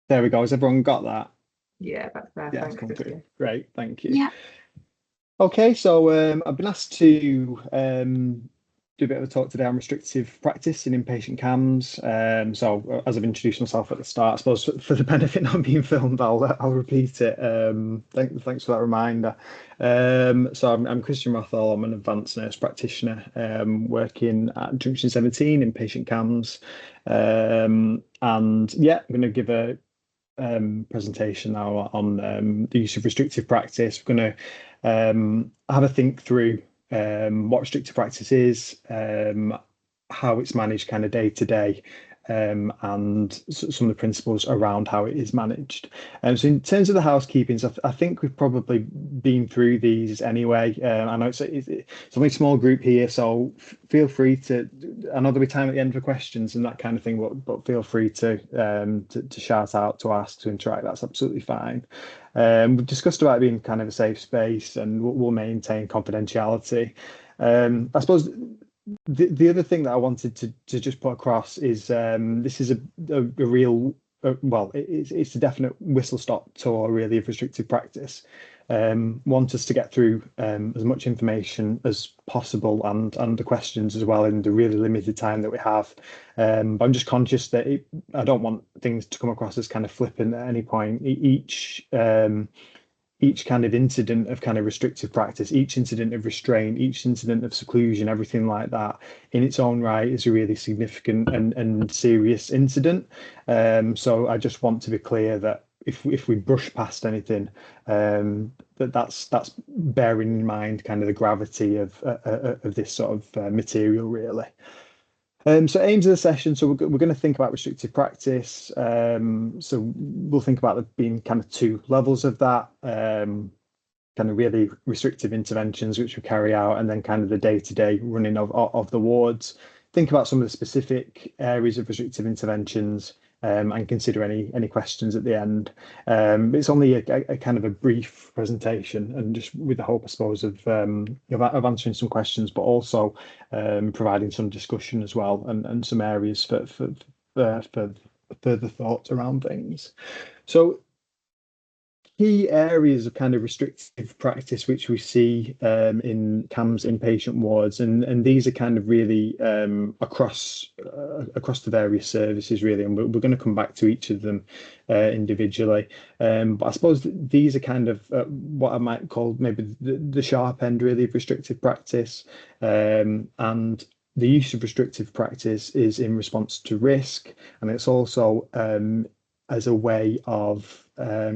There we go. Has everyone got that? Yeah, that's there. Yeah, it's Thanks, come through. Christian. Great, thank you. Yeah. Okay, so I've been asked to do a bit of a talk today on restrictive practice in inpatient CAMHS. So as I've introduced myself at the start, I suppose for the benefit not being filmed, I'll repeat it. Thanks for that reminder. So I'm Christian Rothall. I'm an advanced nurse practitioner working at Junction 17 inpatient CAMHS. And yeah, I'm going to give a presentation now on the use of restrictive practice. We're going to have a think through what restrictive practice is, how it's managed kind of day to day, and some of the principles around how it is managed. So in terms of the housekeeping, so I think we've probably been through these anyway. I know it's only a small group here, so feel free to. I know there'll be time at the end for questions and that kind of thing, but feel free to shout out, to ask, to interact. That's absolutely fine. We've discussed about it being kind of a safe space, and we'll maintain confidentiality. I suppose the other thing that I wanted to just put across is this is a real well, it's a definite whistle stop tour really of restrictive practice. Want us to get through as much information as possible and the questions as well in the really limited time that we have. But I'm just conscious that I don't want things to come across as kind of flippant at any point. Each kind of incident of kind of restrictive practice, each incident of restraint, each incident of seclusion, everything like that in its own right is a really significant and serious incident. So I just want to be clear that if we brush past anything, that's bearing in mind kind of the gravity of this sort of material really. So aims of the session, so we're going to think about restrictive practice. So we'll think about there being kind of two levels of that, kind of really restrictive interventions which we carry out, and then kind of the day-to-day running of the wards. Think about some of the specific areas of restrictive interventions, and consider any questions at the end. It's only a kind of a brief presentation, and just with the hope, I suppose, of answering some questions, but also providing some discussion as well, and some areas for further thoughts around things. So key areas of kind of restrictive practice which we see in CAMHS inpatient wards, and these are kind of really across the various services really, and we're going to come back to each of them individually. But I suppose these are kind of what I might call maybe the sharp end really of restrictive practice, and the use of restrictive practice is in response to risk, and it's also as a way of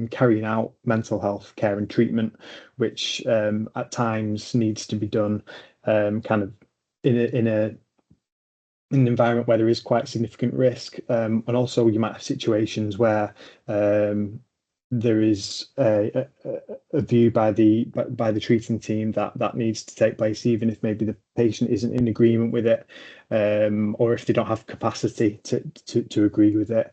carrying out mental health care and treatment, which at times needs to be done kind of in an environment where there is quite significant risk, and also you might have situations where there is a view by the treating team that needs to take place, even if maybe the patient isn't in agreement with it, or if they don't have capacity to agree with it.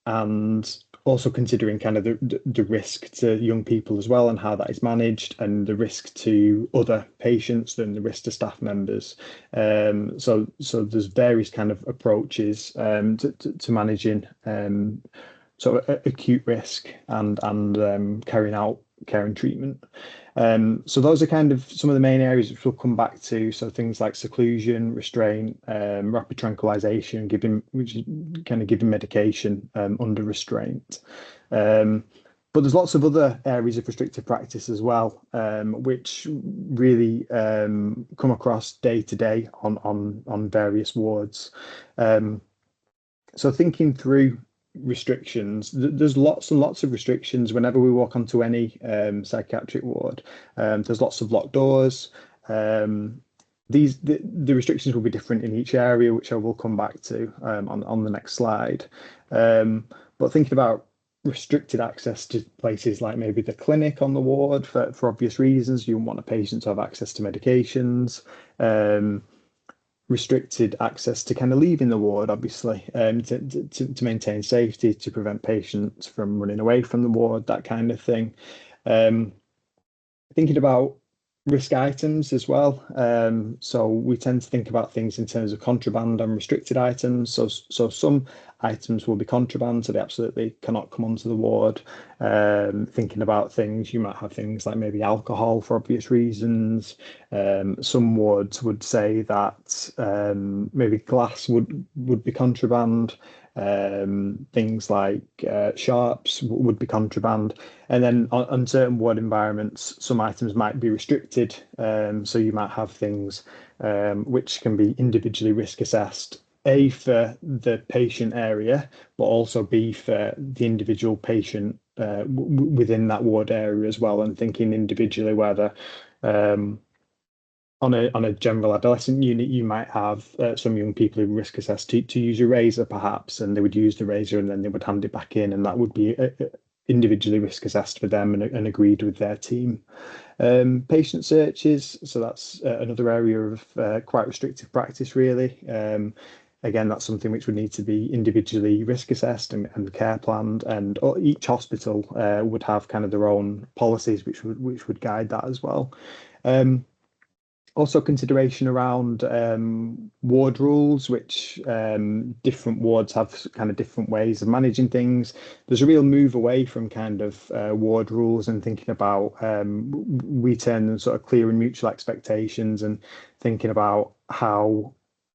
And also considering kind of the risk to young people as well, and how that is managed, and the risk to other patients and the risk to staff members. So there's various kind of approaches to managing sort of acute risk and carrying out care and treatment. So those are kind of some of the main areas which we'll come back to. So things like seclusion, restraint, rapid tranquilization, giving medication under restraint. But there's lots of other areas of restrictive practice as well, which really come across day to day on various wards. So thinking through restrictions, there's lots and lots of restrictions whenever we walk onto any psychiatric ward. There's lots of locked doors. The restrictions will be different in each area, which I will come back to on the next slide. But thinking about restricted access to places like maybe the clinic on the ward for obvious reasons, you want a patient to have access to medications. Restricted access to kind of leaving the ward, obviously, to maintain safety, to prevent patients from running away from the ward, that kind of thing. Thinking about risk items as well. So we tend to think about things in terms of contraband and restricted items. So some items will be contraband, so they absolutely cannot come onto the ward. Thinking about things, you might have things like maybe alcohol for obvious reasons. Some wards would say that maybe glass would be contraband. Things like sharps would be contraband. And then on certain ward environments, some items might be restricted. So you might have things which can be individually risk assessed, A, for the patient area, but also B, for the individual patient within that ward area as well, and thinking individually whether on a general adolescent unit, you might have some young people who risk assessed to use a razor perhaps, and they would use the razor and then they would hand it back in, and that would be individually risk assessed for them and agreed with their team. Patient searches, so that's another area of quite restrictive practice, really. Again, that's something which would need to be individually risk assessed and care planned, and each hospital would have kind of their own policies which would guide that as well. Also consideration around ward rules, which different wards have kind of different ways of managing things. There's a real move away from kind of ward rules and thinking about we turn them sort of clear and mutual expectations, and thinking about how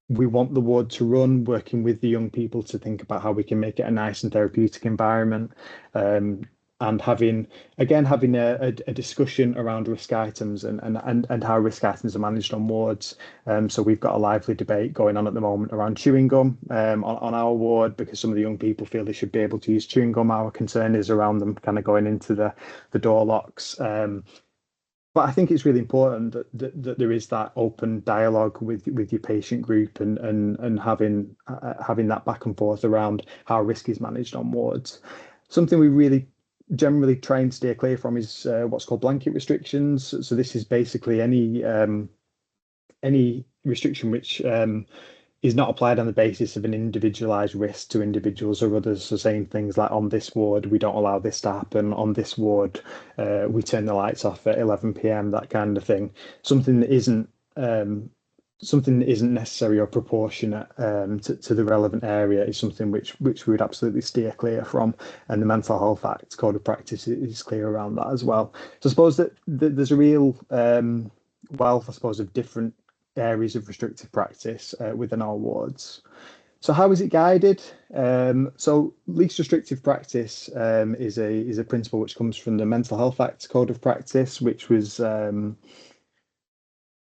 we want the ward to run, working with the young people to think about how we can make it a nice and therapeutic environment. And having a discussion around risk items and how risk items are managed on wards. So we've got a lively debate going on at the moment around chewing gum on our ward, because some of the young people feel they should be able to use chewing gum. Our concern is around them kind of going into the door locks. But I think it's really important that there is that open dialogue with your patient group, and having that back and forth around how risk is managed on wards. Something we really generally try and steer clear from is what's called blanket restrictions. So this is basically any restriction which is not applied on the basis of an individualized risk to individuals or others. So saying things like, on this ward, we don't allow this to happen. On this ward, we turn the lights off at 11 p.m., that kind of thing. Something that isn't necessary or proportionate to the relevant area is something which we would absolutely steer clear from. And the Mental Health Act Code of Practice is clear around that as well. So I suppose that there's a real wealth, I suppose, of different areas of restrictive practice within our wards. So how is it guided? So least restrictive practice is a principle which comes from the Mental Health Act Code of Practice, which was from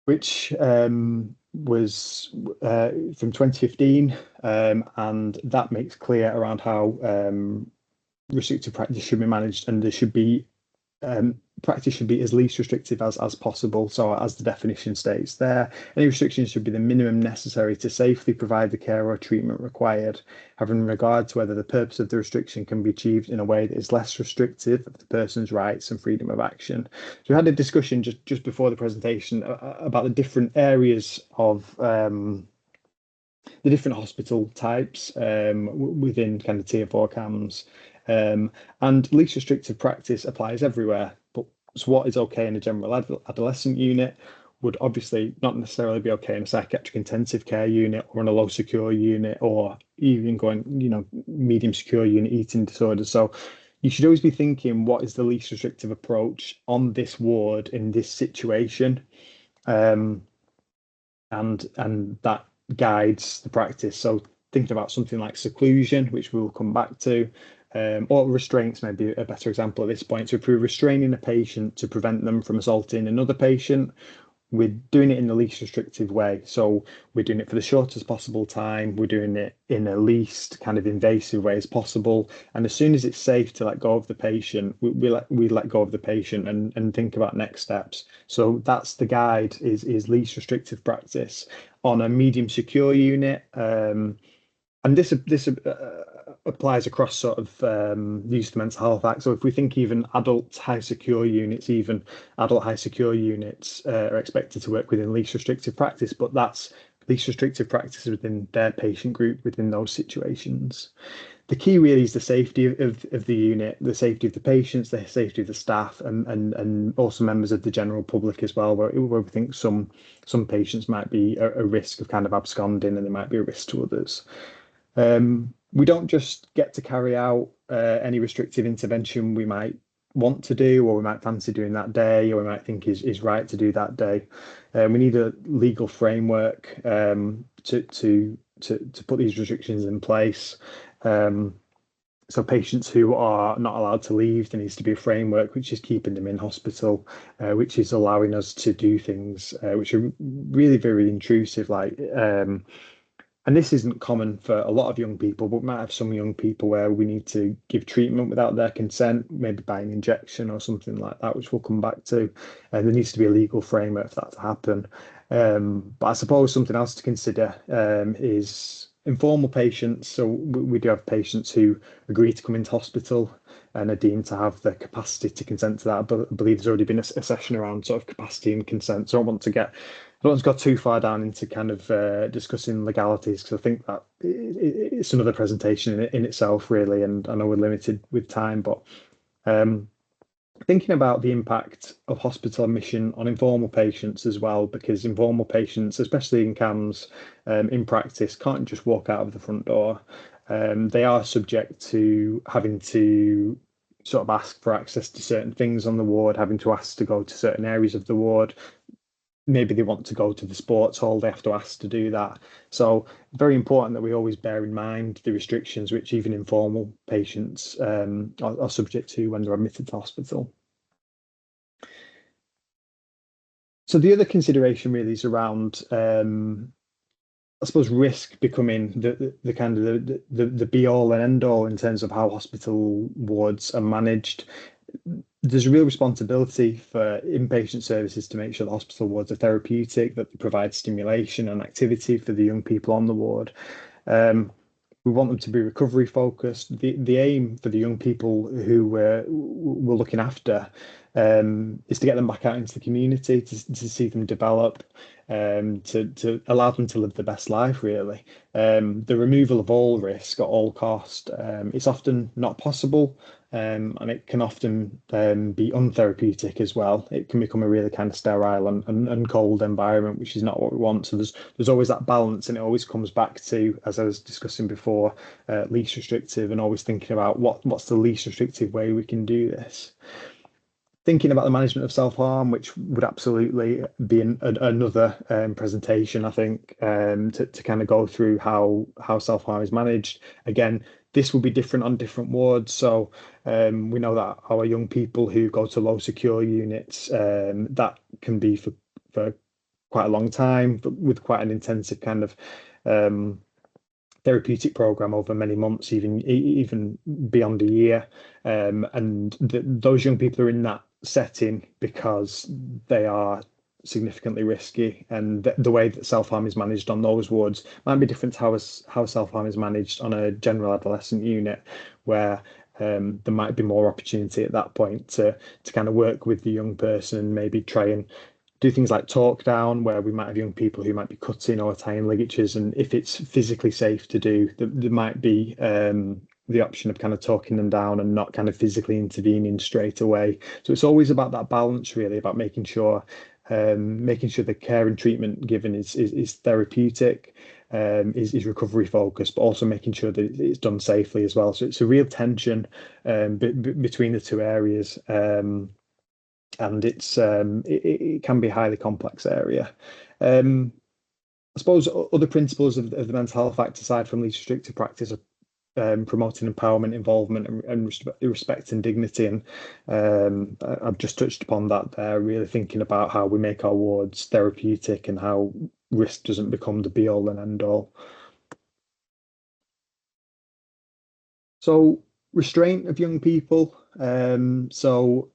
2015, and that makes clear around how restrictive practice should be managed, and there should be practice should be as least restrictive as possible. So as the definition states there, any restrictions should be the minimum necessary to safely provide the care or treatment required, having regard to whether the purpose of the restriction can be achieved in a way that is less restrictive of the person's rights and freedom of action. So we had a discussion just before the presentation about the different areas of the different hospital types within kind of tier 4 CAMHS. And least restrictive practice applies everywhere. But so what is okay in a general adolescent unit would obviously not necessarily be okay in a psychiatric intensive care unit, or in a low secure unit, or even going, medium secure unit, eating disorders. So you should always be thinking, what is the least restrictive approach on this ward in this situation? And that guides the practice. So thinking about something like seclusion, which we'll come back to, or restraints may be a better example at this point. So if we're restraining a patient to prevent them from assaulting another patient, we're doing it in the least restrictive way. So we're doing it for the shortest possible time. We're doing it in the least kind of invasive way as possible. And as soon as it's safe to let go of the patient, we let go of the patient and think about next steps. So that's the guide, is least restrictive practice on a medium secure unit. And this applies across sort of the use of the Mental Health Act. So if we think even adult high secure units, even adult high secure units are expected to work within least restrictive practice, but that's least restrictive practice within their patient group within those situations. The key really is the safety of the unit, the safety of the patients, the safety of the staff, and also members of the general public as well, where we think some patients might be a risk of kind of absconding, and they might be a risk to others. We don't just get to carry out any restrictive intervention we might want to do, or we might fancy doing that day, or we might think is right to do that day. We need a legal framework to put these restrictions in place. So patients who are not allowed to leave, there needs to be a framework which is keeping them in hospital, which is allowing us to do things which are really very intrusive, like and this isn't common for a lot of young people, but we might have some young people where we need to give treatment without their consent, maybe by an injection or something like that, which we'll come back to. And there needs to be a legal framework for that to happen. But I suppose something else to consider is informal patients. So we do have patients who agree to come into hospital and are deemed to have the capacity to consent to that. But I believe there's already been a session around sort of capacity and consent. So I don't want to get I don't want to go too far down into kind of discussing legalities, because I think that it's another presentation in itself, really, and I know we're limited with time. But um, thinking about the impact of hospital admission on informal patients as well, because informal patients, especially in CAMHS, in practice, can't just walk out of the front door. They are subject to having to sort of ask for access to certain things on the ward, having to ask to go to certain areas of the ward. Maybe they want to go to the sports hall, they have to ask to do that. So very important that we always bear in mind the restrictions which even informal patients are subject to when they're admitted to hospital. So the other consideration really is around, I suppose, risk becoming the kind of the be all and end all in terms of how hospital wards are managed. There's a real responsibility for inpatient services to make sure the hospital wards are therapeutic, that they provide stimulation and activity for the young people on the ward. We want them to be recovery focused. The aim for the young people who we're looking after is to get them back out into the community, to see them develop, to allow them to live the best life, really. The removal of all risk at all cost, it's often not possible, and it can often be untherapeutic as well. It can become a really kind of sterile and cold environment, which is not what we want. So there's always that balance, and it always comes back to, as I was discussing before, least restrictive, and always thinking about what's the least restrictive way we can do this. Thinking about the management of self-harm, which would absolutely be another presentation, I think, to kind of go through how self-harm is managed. Again, this will be different on different wards. So we know that our young people who go to low secure units, that can be for quite a long time, but with quite an intensive kind of therapeutic program over many months, even beyond a year. And those young people are in that setting because they are significantly risky, and the way that self-harm is managed on those wards might be different to how self-harm is managed on a general adolescent unit, where there might be more opportunity at that point to kind of work with the young person and maybe try and do things like talk down, where we might have young people who might be cutting or tying ligatures, and if it's physically safe to do, there might be the option of kind of talking them down and not kind of physically intervening straight away. So it's always about that balance, really, about making sure the care and treatment given is therapeutic, is recovery focused, but also making sure that it's done safely as well. So it's a real tension between the two areas. And it can be a highly complex area. I suppose other principles of the Mental Health Act, aside from least restrictive practice, are promoting empowerment, involvement, and respect and dignity. And I've just touched upon that there, really thinking about how we make our wards therapeutic and how risk doesn't become the be all and end all. So restraint of young people. So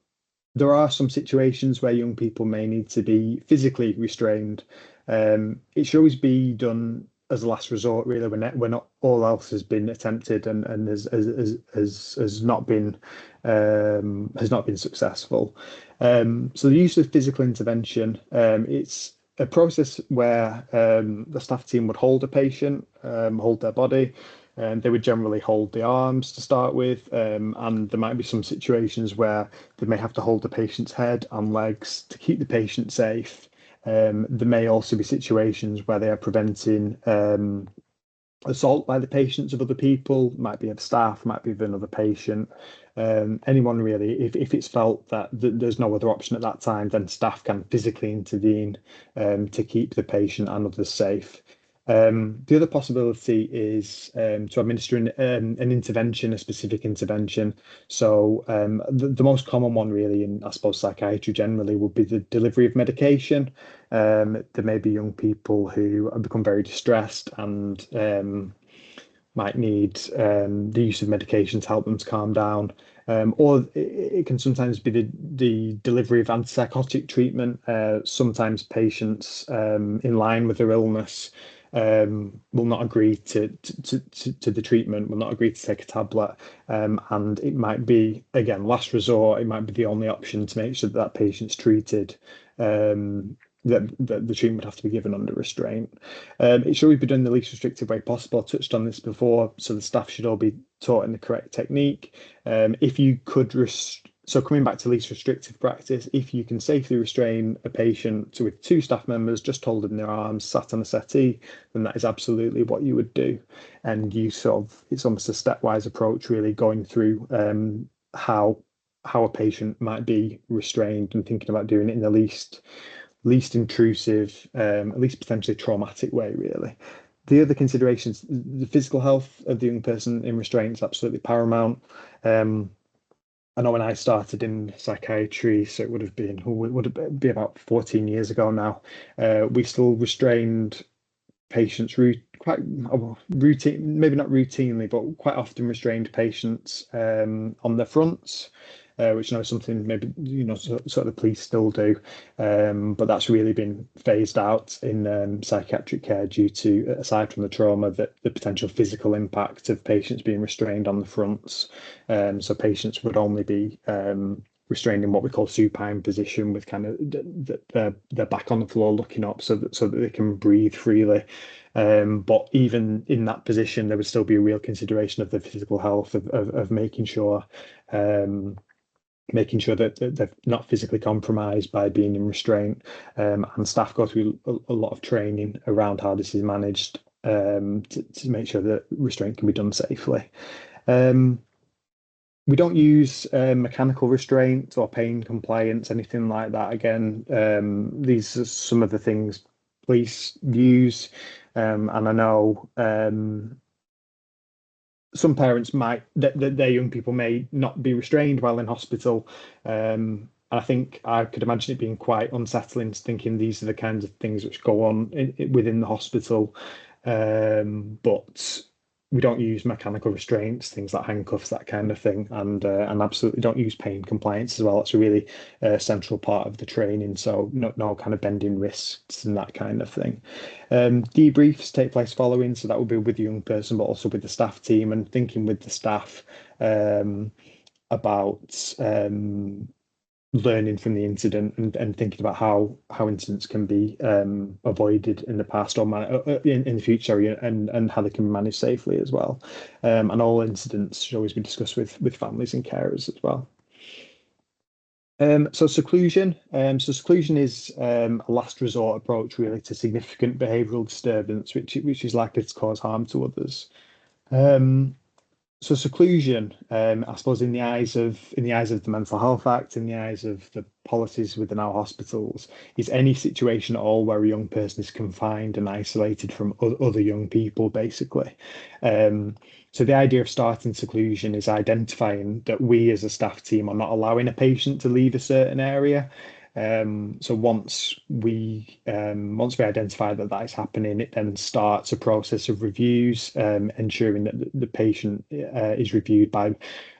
there are some situations where young people may need to be physically restrained. It should always be done as a last resort, really, when not all else has been attempted and has not been successful. So the use of physical intervention, it's a process where the staff team would hold a patient, hold their body. They would generally hold the arms to start with, and there might be some situations where they may have to hold the patient's head and legs to keep the patient safe. There may also be situations where they are preventing assault by the patients of other people, might be of staff, might be of another patient, anyone really. If it's felt that there's no other option at that time, then staff can physically intervene to keep the patient and others safe. The other possibility is to administer an intervention, a specific intervention. So the most common one really in, I suppose, psychiatry generally would be the delivery of medication. There may be young people who have become very distressed and might need the use of medication to help them to calm down. Or it can sometimes be the delivery of antipsychotic treatment. Sometimes patients in line with their illness will not agree to the treatment, will not agree to take a tablet. And it might be, again, last resort, it might be the only option to make sure that that patient's treated. That the treatment would have to be given under restraint. It should always be done in the least restrictive way possible. I touched on this before, so the staff should all be taught in the correct technique. If you could, so coming back to least restrictive practice, if you can safely restrain a patient with two staff members just holding their arms, sat on a settee, then that is absolutely what you would do. And you sort of, it's almost a stepwise approach, really going through how a patient might be restrained and thinking about doing it in the least intrusive, least potentially traumatic way, really. The other considerations, the physical health of the young person in restraint is absolutely paramount. I know when I started in psychiatry, so it would it be about 14 years ago now, we still restrained patients quite routine, maybe not routinely, but quite often restrained patients on their fronts, which I know is something maybe sort of the police still do, but that's really been phased out in psychiatric care due to, aside from the trauma, that the potential physical impact of patients being restrained on the fronts. So patients would only be restrained in what we call supine position, with kind of their back on the floor looking up, so that they can breathe freely. But even in that position, there would still be a real consideration of the physical health of making sure that they're not physically compromised by being in restraint. And staff go through a lot of training around how this is managed to make sure that restraint can be done safely. We don't use mechanical restraint or pain compliance, anything like that. Again, these are some of the things police use, and I know some parents might that their young people may not be restrained while in hospital. I think I could imagine it being quite unsettling, thinking these are the kinds of things which go on within the hospital. But we don't use mechanical restraints, things like handcuffs, that kind of thing, and absolutely don't use pain compliance as well. It's a really central part of the training. So no kind of bending wrists and that kind of thing. Debriefs take place following, so that will be with the young person, but also with the staff team, and thinking with the staff about learning from the incident and thinking about how incidents can be avoided in the past or in the future, and how they can be managed safely as well. And all incidents should always be discussed with families and carers as well. So seclusion. So seclusion is a last resort approach really to significant behavioural disturbance, which is likely to cause harm to others. So seclusion, I suppose, in the eyes of the Mental Health Act, in the eyes of the policies within our hospitals, is any situation at all where a young person is confined and isolated from other young people, basically. So the idea of starting seclusion is identifying that we as a staff team are not allowing a patient to leave a certain area. So once we identify that is happening, it then starts a process of reviews, ensuring that the patient is reviewed by,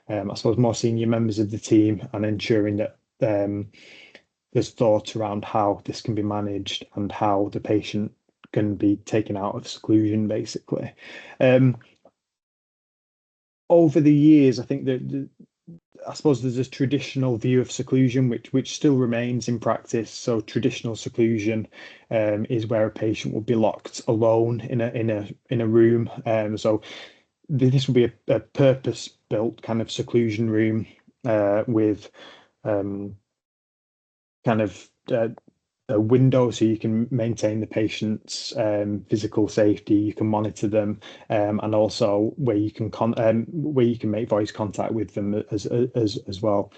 I suppose, more senior members of the team, and ensuring that there's thought around how this can be managed and how the patient can be taken out of seclusion, basically. Over the years, I think that I suppose there's a traditional view of seclusion which still remains in practice. So traditional seclusion is where a patient will be locked alone in a room. So this will be a purpose-built kind of seclusion room with kind of a window so you can maintain the patient's physical safety, you can monitor them, and also where you can make voice contact with them as well.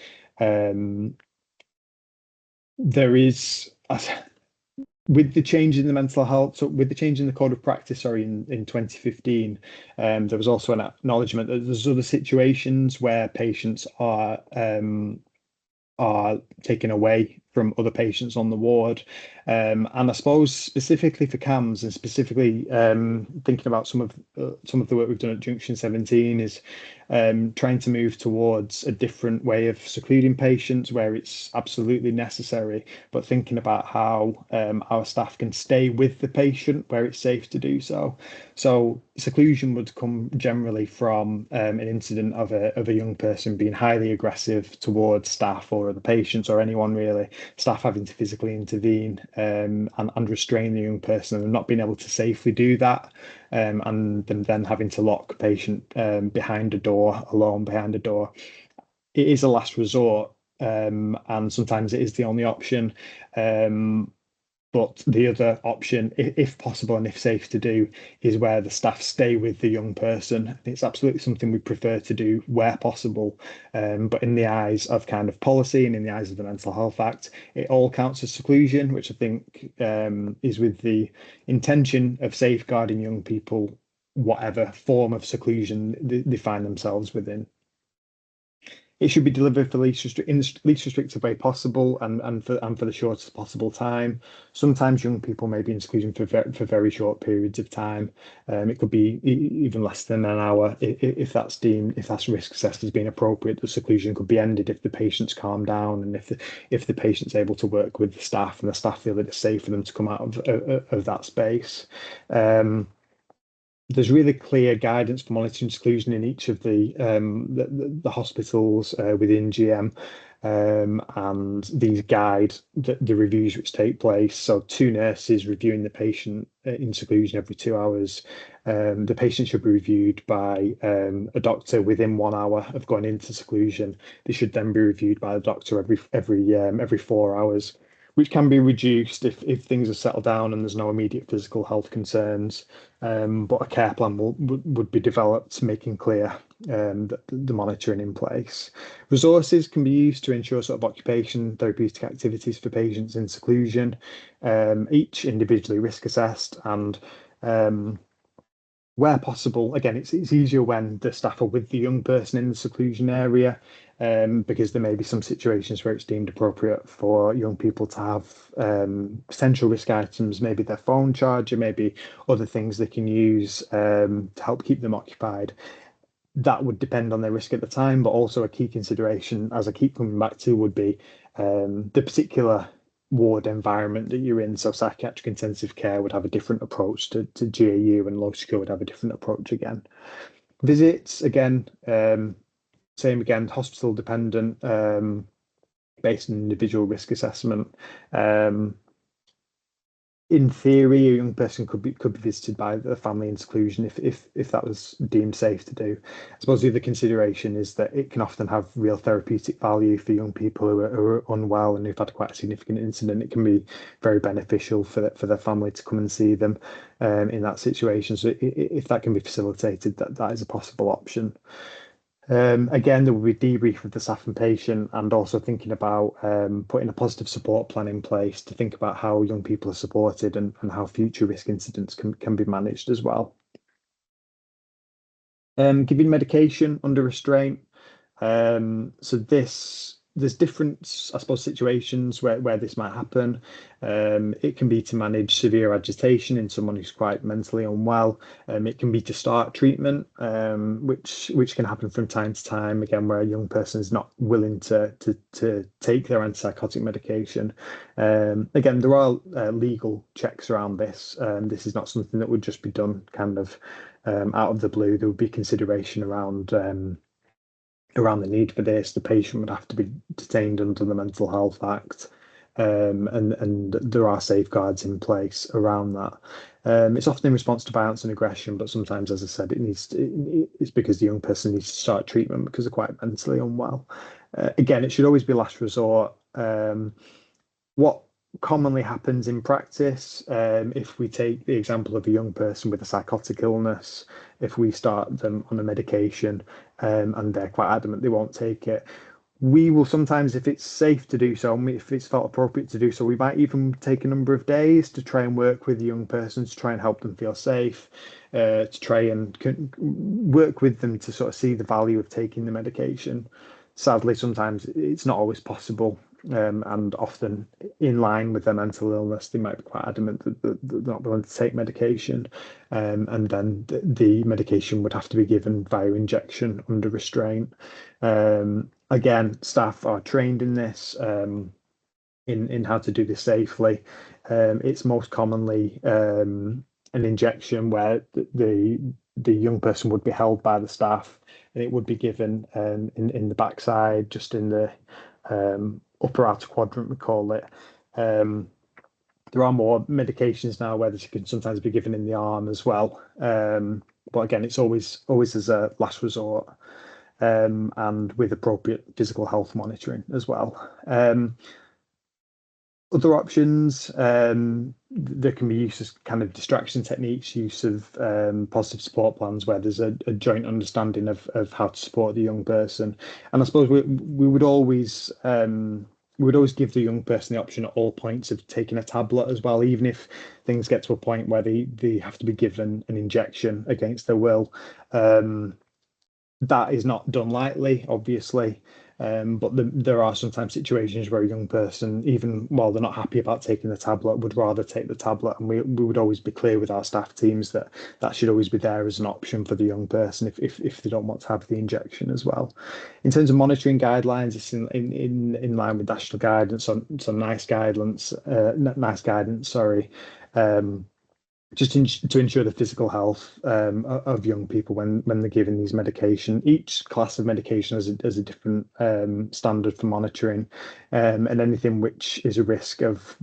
There is with the change in the mental health, so with the change in the code of practice, sorry, in 2015, there was also an acknowledgement that there's other situations where patients are taken away from other patients on the ward. And I suppose specifically for CAMHS and specifically thinking about some of the work we've done at Junction 17 is trying to move towards a different way of secluding patients where it's absolutely necessary, but thinking about how our staff can stay with the patient where it's safe to do so. So seclusion would come generally from an incident of a young person being highly aggressive towards staff or the patients or anyone really, staff having to physically intervene and restrain the young person and not being able to safely do that, and them then having to lock a patient behind a door, alone behind a door. It is a last resort, and sometimes it is the only option. But the other option, if possible and if safe to do, is where the staff stay with the young person. It's absolutely something we prefer to do where possible. But in the eyes of kind of policy and in the eyes of the Mental Health Act, it all counts as seclusion, which I think is with the intention of safeguarding young people, whatever form of seclusion they find themselves within. It should be delivered for in the least restrictive way possible and for the shortest possible time. Sometimes young people may be in seclusion for very short periods of time. It could be even less than an hour if that's risk assessed as being appropriate. The seclusion could be ended if the patient's calmed down and if the patient's able to work with the staff and the staff feel that it's safe for them to come out of that space. There's really clear guidance for monitoring seclusion in each of the hospitals within GM, and these guide the reviews which take place. So 2 nurses reviewing the patient in seclusion every 2 hours. The patient should be reviewed by a doctor within 1 hour of going into seclusion. They should then be reviewed by the doctor every 4 hours, which can be reduced if things are settled down and there's no immediate physical health concerns. But a care plan would be developed, making clear the monitoring in place. Resources can be used to ensure sort of occupation therapeutic activities for patients in seclusion, each individually risk assessed and where possible. Again, it's easier when the staff are with the young person in the seclusion area, because there may be some situations where it's deemed appropriate for young people to have potential risk items, maybe their phone charger, maybe other things they can use to help keep them occupied. That would depend on their risk at the time, but also a key consideration, as I keep coming back to, would be the particular ward environment that you're in. So psychiatric intensive care would have a different approach to GAU, and low secure would have a different approach again. Visits, again, same again, hospital dependent, based on individual risk assessment. In theory, a young person could be visited by the family in seclusion if that was deemed safe to do. I suppose the other consideration is that it can often have real therapeutic value for young people who are unwell and who've had quite a significant incident. It can be very beneficial for their family to come and see them in that situation. So if that can be facilitated, that is a possible option. Again, there will be debrief with the staff and patient, and also thinking about putting a positive support plan in place to think about how young people are supported and how future risk incidents can be managed as well. Giving medication under restraint. So there's different, I suppose, situations where this might happen. It can be to manage severe agitation in someone who's quite mentally unwell. It can be to start treatment, which can happen from time to time, again, where a young person is not willing to take their antipsychotic medication. Again, there are legal checks around this. This is not something that would just be done kind of out of the blue. There would be consideration around the need for this. The patient would have to be detained under the Mental Health Act, and there are safeguards in place around that. It's often in response to violence and aggression, but sometimes, as I said, it's because the young person needs to start treatment because they're quite mentally unwell. Again, it should always be last resort. What commonly happens in practice, if we take the example of a young person with a psychotic illness, if we start them on a medication, and they're quite adamant they won't take it, we will sometimes, if it's safe to do so, and if it's felt appropriate to do so, we might even take a number of days to try and work with the young person to try and help them feel safe, to try and work with them to sort of see the value of taking the medication. Sadly, sometimes it's not always possible, and often in line with their mental illness, they might be quite adamant that they're not willing to take medication, and then the medication would have to be given via injection under restraint. Again, staff are trained in this, in how to do this safely. It's most commonly an injection where the young person would be held by the staff, and it would be given in the backside, just in the upper outer quadrant, we call it. There are more medications now where this can sometimes be given in the arm as well. But again, it's always as a last resort, and with appropriate physical health monitoring as well. Other options, there can be use of kind of distraction techniques, use of positive support plans where there's a joint understanding of how to support the young person. And I suppose we would always give the young person the option at all points of taking a tablet as well, even if things get to a point where they have to be given an injection against their will. That is not done lightly, obviously, but there are sometimes situations where a young person, even while they're not happy about taking the tablet, would rather take the tablet, and we would always be clear with our staff teams that that should always be there as an option for the young person if they don't want to have the injection as well. In terms of monitoring guidelines, it's in line with national guidance on some nice guidance, sorry. Just to ensure the physical health of young people when they're given these medication. Each class of medication has a different standard for monitoring, and anything which is a risk of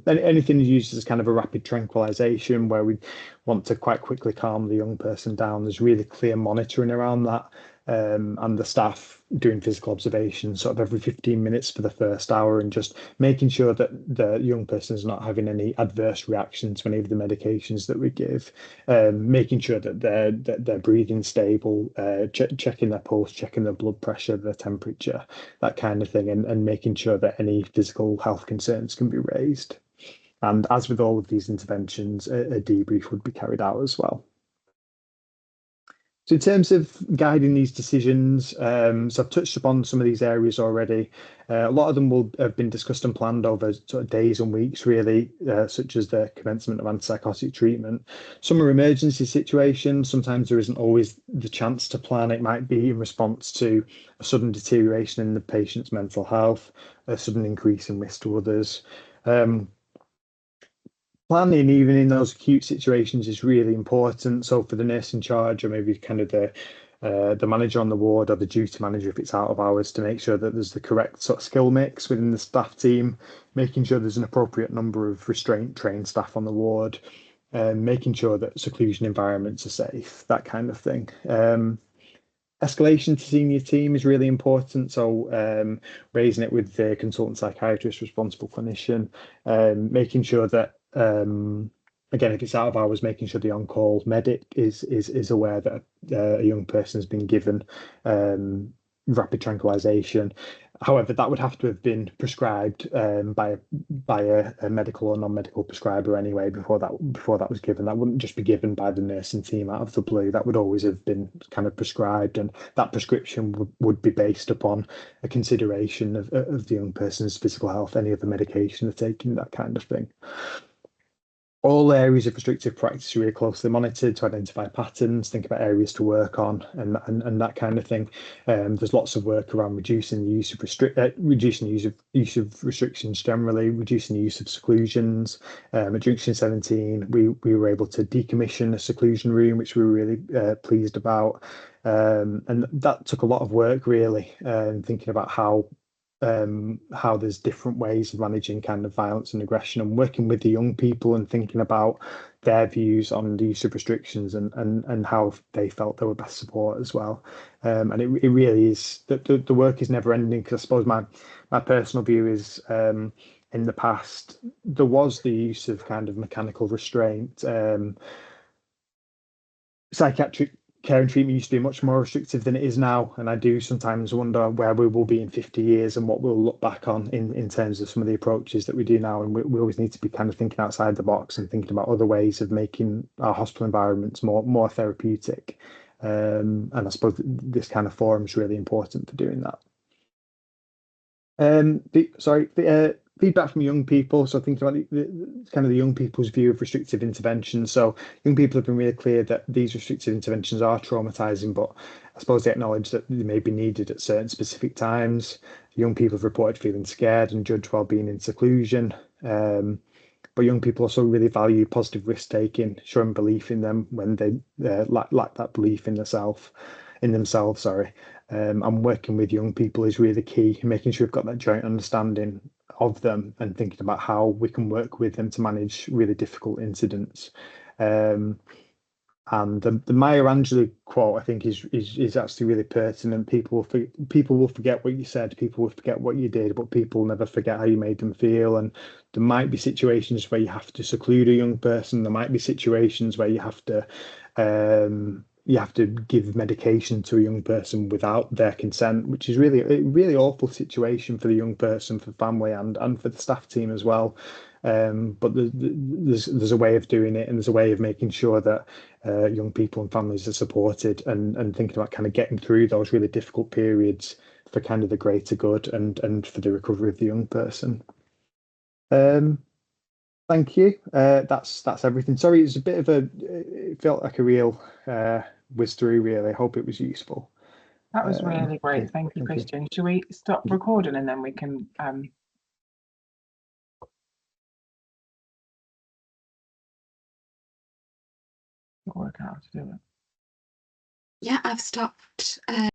anything used as kind of a rapid tranquilization where we want to quite quickly calm the young person down. There's really clear monitoring around that. And the staff doing physical observations sort of every 15 minutes for the first hour, and just making sure that the young person is not having any adverse reactions to any of the medications that we give, making sure that they're breathing stable, checking their pulse, checking their blood pressure, their temperature, that kind of thing, and making sure that any physical health concerns can be raised. And as with all of these interventions, a debrief would be carried out as well. So in terms of guiding these decisions, so I've touched upon some of these areas already. A lot of them will have been discussed and planned over sort of days and weeks, really, such as the commencement of antipsychotic treatment. Some are emergency situations. Sometimes there isn't always the chance to plan. It might be in response to a sudden deterioration in the patient's mental health, a sudden increase in risk to others. Planning, even in those acute situations, is really important. So for the nurse in charge, or maybe kind of the manager on the ward, or the duty manager if it's out of hours, to make sure that there's the correct sort of skill mix within the staff team, making sure there's an appropriate number of restraint trained staff on the ward, making sure that seclusion environments are safe, that kind of thing. Escalation to senior team is really important. So raising it with the consultant psychiatrist, responsible clinician, making sure that again, if it's out of hours, making sure the on-call medic is aware that a young person has been given rapid tranquilization. However, that would have to have been prescribed by a medical or non-medical prescriber anyway before that was given. That wouldn't just be given by the nursing team out of the blue. That would always have been kind of prescribed, and that prescription would be based upon a consideration of the young person's physical health, any other medication they're taking, that kind of thing. All areas of restrictive practice are really closely monitored to identify patterns, think about areas to work on, and that kind of thing. There's lots of work around reducing the use of restrictions generally, reducing the use of seclusions. At Junction 17, we were able to decommission a seclusion room, which we were really pleased about, and that took a lot of work really, thinking about how there's different ways of managing kind of violence and aggression, and working with the young people and thinking about their views on the use of restrictions and how they felt they were best support as well. And it really is that the work is never ending, because I suppose my personal view is in the past there was the use of kind of mechanical restraint. Psychiatric care and treatment used to be much more restrictive than it is now, and I do sometimes wonder where we will be in 50 years and what we'll look back on in terms of some of the approaches that we do now. And we always need to be kind of thinking outside the box and thinking about other ways of making our hospital environments more therapeutic. And I suppose this kind of forum is really important for doing that. Feedback from young people. So thinking about kind of the young people's view of restrictive interventions. So young people have been really clear that these restrictive interventions are traumatizing, but I suppose they acknowledge that they may be needed at certain specific times. Young people have reported feeling scared and judge well-being in seclusion. But young people also really value positive risk taking, showing belief in them when they lack that belief in themselves. Sorry. And working with young people is really key, making sure we've got that joint understanding of them and thinking about how we can work with them to manage really difficult incidents. And the Maya Angelou quote, I think, is actually really pertinent. People will forget what you said, people will forget what you did, but people never forget how you made them feel. And there might be situations where you have to seclude a young person. There might be situations where you have to give medication to a young person without their consent, which is really a really awful situation for the young person, for family, and for the staff team as well. But there's a way of doing it, and there's a way of making sure that young people and families are supported and thinking about kind of getting through those really difficult periods for kind of the greater good and for the recovery of the young person. Thank you. That's everything. Sorry, it's a bit of it felt like a real whiz through, really. I hope it was useful. That was really great. Thank you, Christian. Should we stop recording and then we can work out how to do it? Yeah, I've stopped.